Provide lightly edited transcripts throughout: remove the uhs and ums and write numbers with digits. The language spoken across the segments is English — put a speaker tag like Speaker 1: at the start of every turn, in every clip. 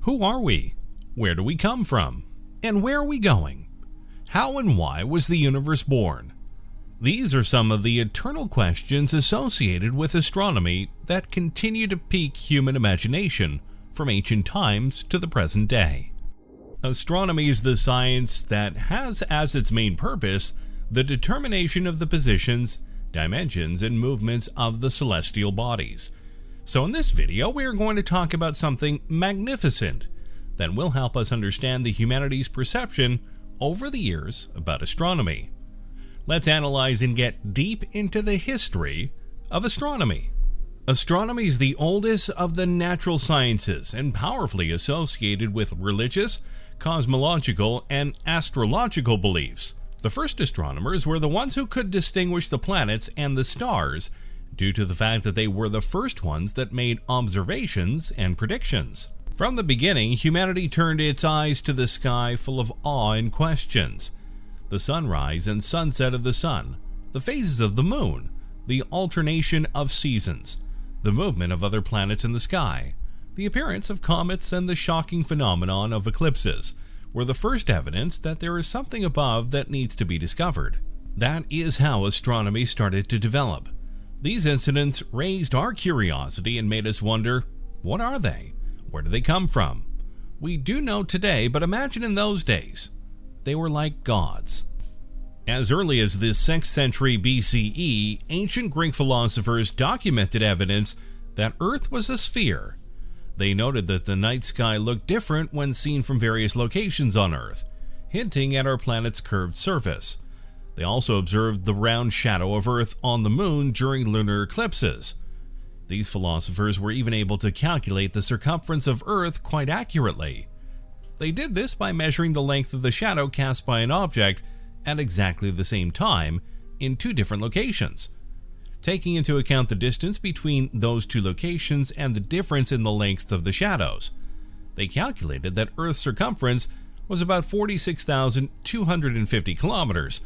Speaker 1: Who are we? Where do we come from? And where are we going? How and why was the universe born? These are some of the eternal questions associated with astronomy that continue to pique human imagination from ancient times to the present day. Astronomy is the science that has as its main purpose the determination of the positions, dimensions, and movements of the celestial bodies. So in this video, we are going to talk about something magnificent that will help us understand the humanity's perception over the years about astronomy. Let's analyze and get deep into the history of astronomy. Astronomy is the oldest of the natural sciences and powerfully associated with religious, cosmological, and astrological beliefs. The first astronomers were the ones who could distinguish the planets and the stars due to the fact that they were the first ones that made observations and predictions. From the beginning, humanity turned its eyes to the sky full of awe and questions. The sunrise and sunset of the sun, the phases of the moon, the alternation of seasons, the movement of other planets in the sky, the appearance of comets, and the shocking phenomenon of eclipses were the first evidence that there is something above that needs to be discovered. That is how astronomy started to develop. These incidents raised our curiosity and made us wonder, what are they? Where do they come from? We do know today, but imagine in those days. They were like gods. As early as the 6th century BCE, ancient Greek philosophers documented evidence that Earth was a sphere. They noted that the night sky looked different when seen from various locations on Earth, hinting at our planet's curved surface. They also observed the round shadow of Earth on the moon during lunar eclipses. These philosophers were even able to calculate the circumference of Earth quite accurately. They did this by measuring the length of the shadow cast by an object at exactly the same time in two different locations. Taking into account the distance between those two locations and the difference in the length of the shadows, they calculated that Earth's circumference was about 46,250 kilometers.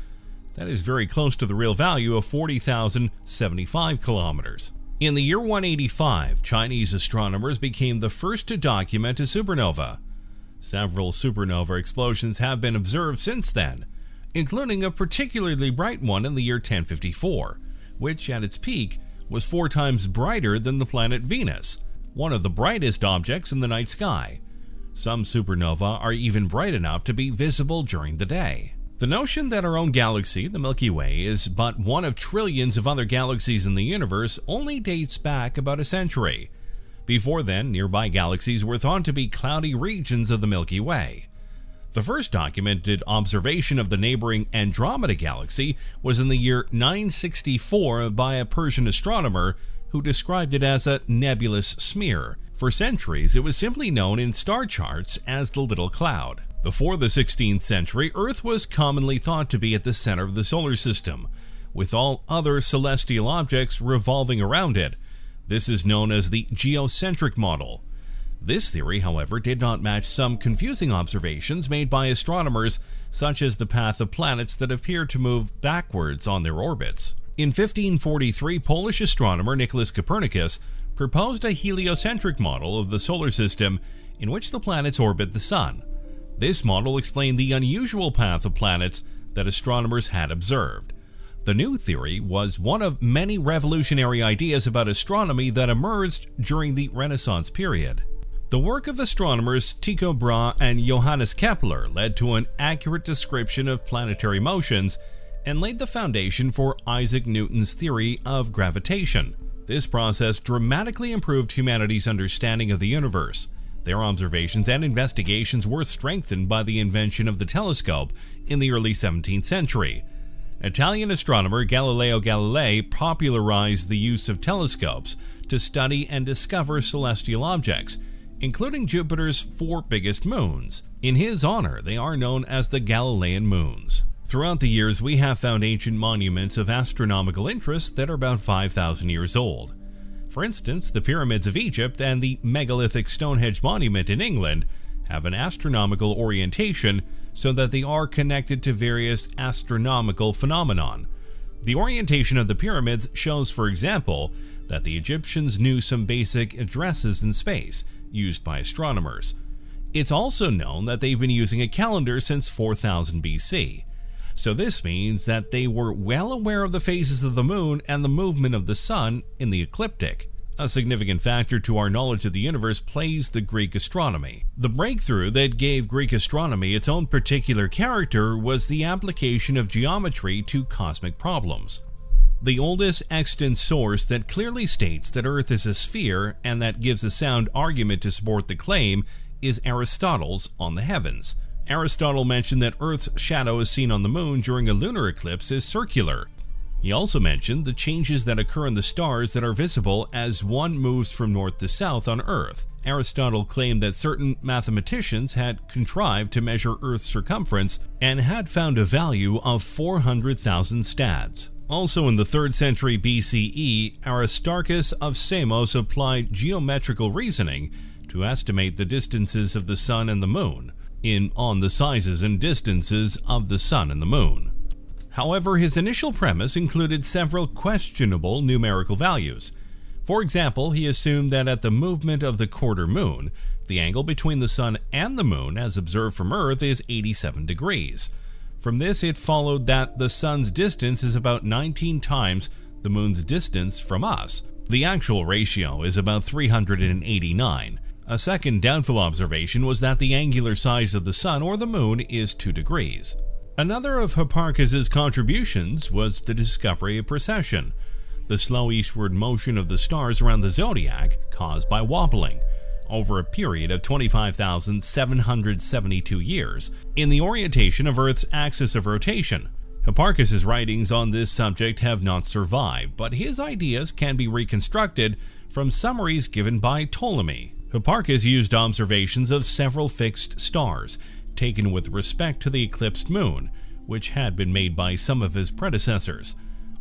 Speaker 1: That is very close to the real value of 40,075 kilometers. In the year 185, Chinese astronomers became the first to document a supernova. Several supernova explosions have been observed since then, including a particularly bright one in the year 1054, which at its peak was 4 times brighter than the planet Venus, one of the brightest objects in the night sky. Some supernovae are even bright enough to be visible during the day. The notion that our own galaxy, the Milky Way, is but one of trillions of other galaxies in the universe only dates back about a century. Before then, nearby galaxies were thought to be cloudy regions of the Milky Way. The first documented observation of the neighboring Andromeda galaxy was in the year 964 by a Persian astronomer who described it as a nebulous smear. For centuries, it was simply known in star charts as the Little Cloud. Before the 16th century, Earth was commonly thought to be at the center of the solar system, with all other celestial objects revolving around it. This is known as the geocentric model. This theory, however, did not match some confusing observations made by astronomers, such as the path of planets that appear to move backwards on their orbits. In 1543, Polish astronomer Nicholas Copernicus proposed a heliocentric model of the solar system in which the planets orbit the Sun. This model explained the unusual path of planets that astronomers had observed. The new theory was one of many revolutionary ideas about astronomy that emerged during the Renaissance period. The work of astronomers Tycho Brahe and Johannes Kepler led to an accurate description of planetary motions and laid the foundation for Isaac Newton's theory of gravitation. This process dramatically improved humanity's understanding of the universe. Their observations and investigations were strengthened by the invention of the telescope in the early 17th century. Italian astronomer Galileo Galilei popularized the use of telescopes to study and discover celestial objects, including Jupiter's 4 biggest moons. In his honor, they are known as the Galilean moons. Throughout the years, we have found ancient monuments of astronomical interest that are about 5,000 years old. For instance, the pyramids of Egypt and the megalithic Stonehenge monument in England have an astronomical orientation so that they are connected to various astronomical phenomenon. The orientation of the pyramids shows, for example, that the Egyptians knew some basic addresses in space used by astronomers. It's also known that they've been using a calendar since 4000 BC. So this means that they were well aware of the phases of the moon and the movement of the sun in the ecliptic. A significant factor to our knowledge of the universe plays the Greek astronomy. The breakthrough that gave Greek astronomy its own particular character was the application of geometry to cosmic problems. The oldest extant source that clearly states that Earth is a sphere and that gives a sound argument to support the claim is Aristotle's On the Heavens. Aristotle mentioned that Earth's shadow as seen on the moon during a lunar eclipse is circular. He also mentioned the changes that occur in the stars that are visible as one moves from north to south on Earth. Aristotle claimed that certain mathematicians had contrived to measure Earth's circumference and had found a value of 400,000 stads. Also in the 3rd century BCE, Aristarchus of Samos applied geometrical reasoning to estimate the distances of the sun and the moon on the sizes and distances of the sun and the moon. However, his initial premise included several questionable numerical values. For example, he assumed that at the movement of the quarter moon, the angle between the sun and the moon as observed from Earth is 87 degrees. From this, it followed that the sun's distance is about 19 times the moon's distance from us. The actual ratio is about 389. A second doubtful observation was that the angular size of the sun or the moon is 2 degrees. Another of Hipparchus's contributions was the discovery of precession, the slow eastward motion of the stars around the zodiac caused by wobbling, over a period of 25,772 years, in the orientation of Earth's axis of rotation. Hipparchus's writings on this subject have not survived, but his ideas can be reconstructed from summaries given by Ptolemy. Hipparchus used observations of several fixed stars, taken with respect to the eclipsed moon, which had been made by some of his predecessors.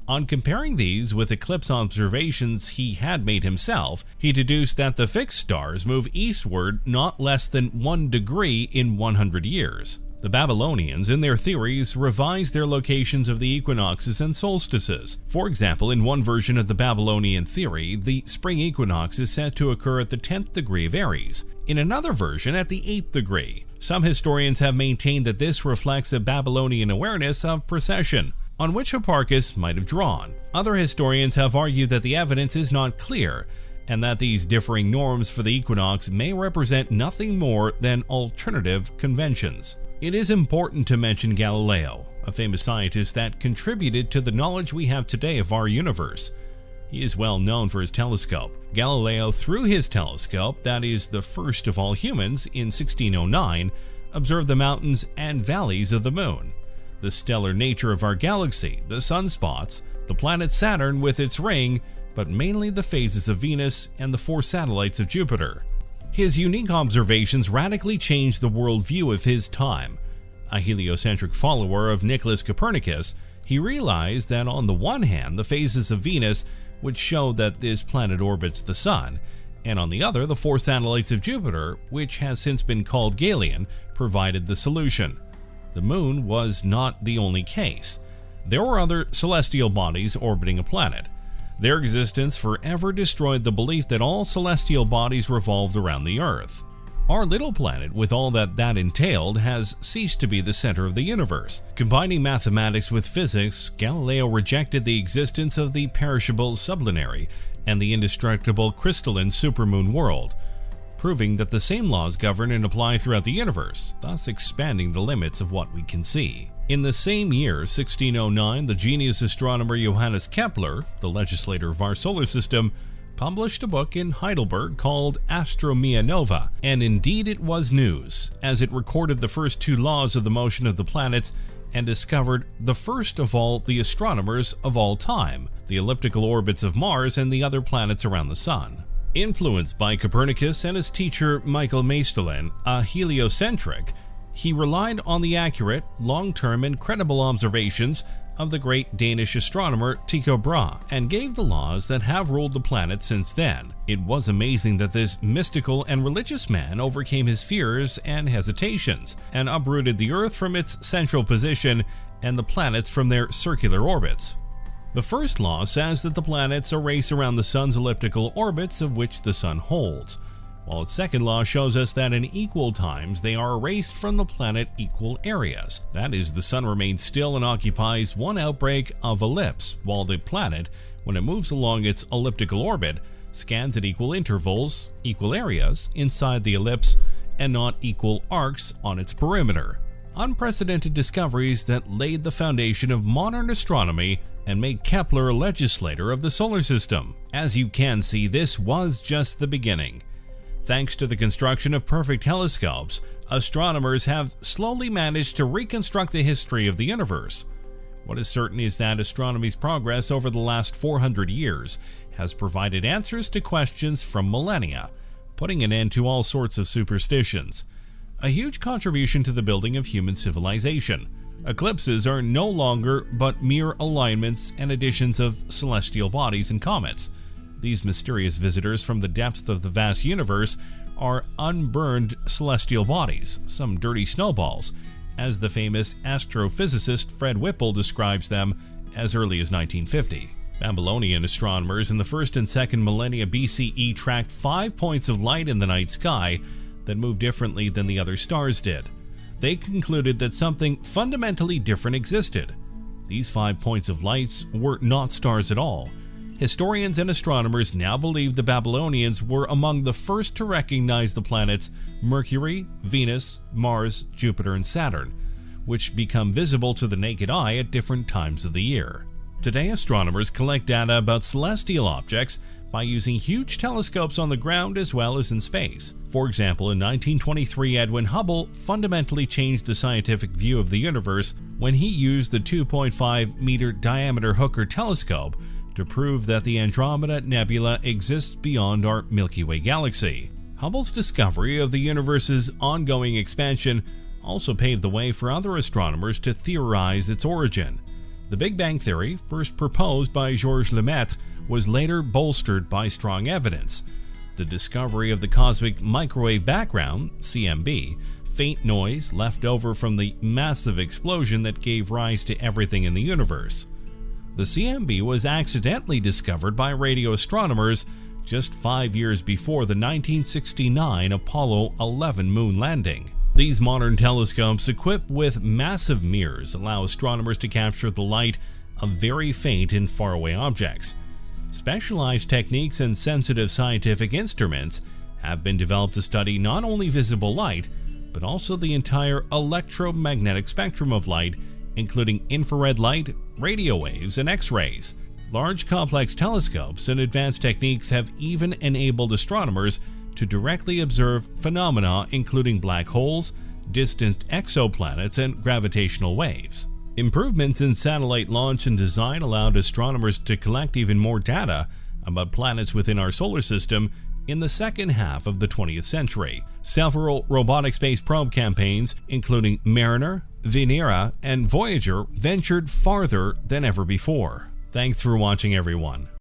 Speaker 1: On comparing these with eclipse observations he had made himself, he deduced that the fixed stars move eastward not less than 1 degree in 100 years. The Babylonians, in their theories, revised their locations of the equinoxes and solstices. For example, in one version of the Babylonian theory, the spring equinox is said to occur at the 10th degree of Aries. In another version, at the 8th degree. Some historians have maintained that this reflects a Babylonian awareness of precession, on which Hipparchus might have drawn. Other historians have argued that the evidence is not clear, and that these differing norms for the equinox may represent nothing more than alternative conventions. It is important to mention Galileo, a famous scientist that contributed to the knowledge we have today of our universe. He is well known for his telescope. Galileo, through his telescope, that is the first of all humans, in 1609, observed the mountains and valleys of the moon, the stellar nature of our galaxy, the sunspots, the planet Saturn with its ring, but mainly the phases of Venus and the 4 satellites of Jupiter. His unique observations radically changed the worldview of his time. A heliocentric follower of Nicholas Copernicus, he realized that on the one hand, the phases of Venus would show that this planet orbits the Sun, and on the other, the 4 satellites of Jupiter, which has since been called Galilean, provided the solution. The moon was not the only case. There were other celestial bodies orbiting a planet. Their existence forever destroyed the belief that all celestial bodies revolved around the Earth. Our little planet, with all that entailed, has ceased to be the center of the universe. Combining mathematics with physics, Galileo rejected the existence of the perishable sublunary and the indestructible crystalline supermoon world, proving that the same laws govern and apply throughout the universe, thus expanding the limits of what we can see. In the same year, 1609, the genius astronomer Johannes Kepler, the legislator of our solar system, published a book in Heidelberg called Astronomy Nova, and indeed it was news, as it recorded the first 2 laws of the motion of the planets and discovered the first of all the astronomers of all time, the elliptical orbits of Mars and the other planets around the Sun. Influenced by Copernicus and his teacher Michael Maestlin, a heliocentric, he relied on the accurate, long-term, and credible observations of the great Danish astronomer Tycho Brahe, and gave the laws that have ruled the planet since then. It was amazing that this mystical and religious man overcame his fears and hesitations, and uprooted the Earth from its central position and the planets from their circular orbits. The first law says that the planets race around the Sun's elliptical orbits of which the Sun holds. while its second law shows us that in equal times they are erased from the planet equal areas. That is, the sun remains still and occupies one outbreak of ellipse, while the planet, when it moves along its elliptical orbit, scans at equal intervals, equal areas, inside the ellipse, and not equal arcs on its perimeter. Unprecedented discoveries that laid the foundation of modern astronomy and made Kepler a legislator of the solar system. As you can see, this was just the beginning. Thanks to the construction of perfect telescopes, astronomers have slowly managed to reconstruct the history of the universe. What is certain is that astronomy's progress over the last 400 years has provided answers to questions from millennia, putting an end to all sorts of superstitions. A huge contribution to the building of human civilization. Eclipses are no longer but mere alignments and additions of celestial bodies and comets. These mysterious visitors from the depths of the vast universe are unburned celestial bodies, some dirty snowballs, as the famous astrophysicist Fred Whipple describes them as early as 1950. Babylonian astronomers in the 1st and 2nd millennia BCE tracked 5 points of light in the night sky that moved differently than the other stars did. They concluded that something fundamentally different existed. These 5 points of light were not stars at all. Historians and astronomers now believe the Babylonians were among the first to recognize the planets Mercury, Venus, Mars, Jupiter, and Saturn, which become visible to the naked eye at different times of the year. Today, astronomers collect data about celestial objects by using huge telescopes on the ground as well as in space. For example, in 1923, Edwin Hubble fundamentally changed the scientific view of the universe when he used the 2.5-meter diameter Hooker telescope to prove that the Andromeda Nebula exists beyond our Milky Way galaxy. Hubble's discovery of the universe's ongoing expansion also paved the way for other astronomers to theorize its origin. The Big Bang Theory, first proposed by Georges Lemaitre, was later bolstered by strong evidence. The discovery of the cosmic microwave background, CMB, faint noise left over from the massive explosion that gave rise to everything in the universe. The CMB was accidentally discovered by radio astronomers just 5 years before the 1969 Apollo 11 moon landing. These modern telescopes, equipped with massive mirrors, allow astronomers to capture the light of very faint and faraway objects. Specialized techniques and sensitive scientific instruments have been developed to study not only visible light, but also the entire electromagnetic spectrum of light, including infrared light, radio waves, and X-rays. Large complex telescopes and advanced techniques have even enabled astronomers to directly observe phenomena including black holes, distant exoplanets, and gravitational waves. Improvements in satellite launch and design allowed astronomers to collect even more data about planets within our solar system in the second half of the 20th century. Several robotic space probe campaigns, including Mariner, Venera, and Voyager, ventured farther than ever before. Thanks for watching, everyone.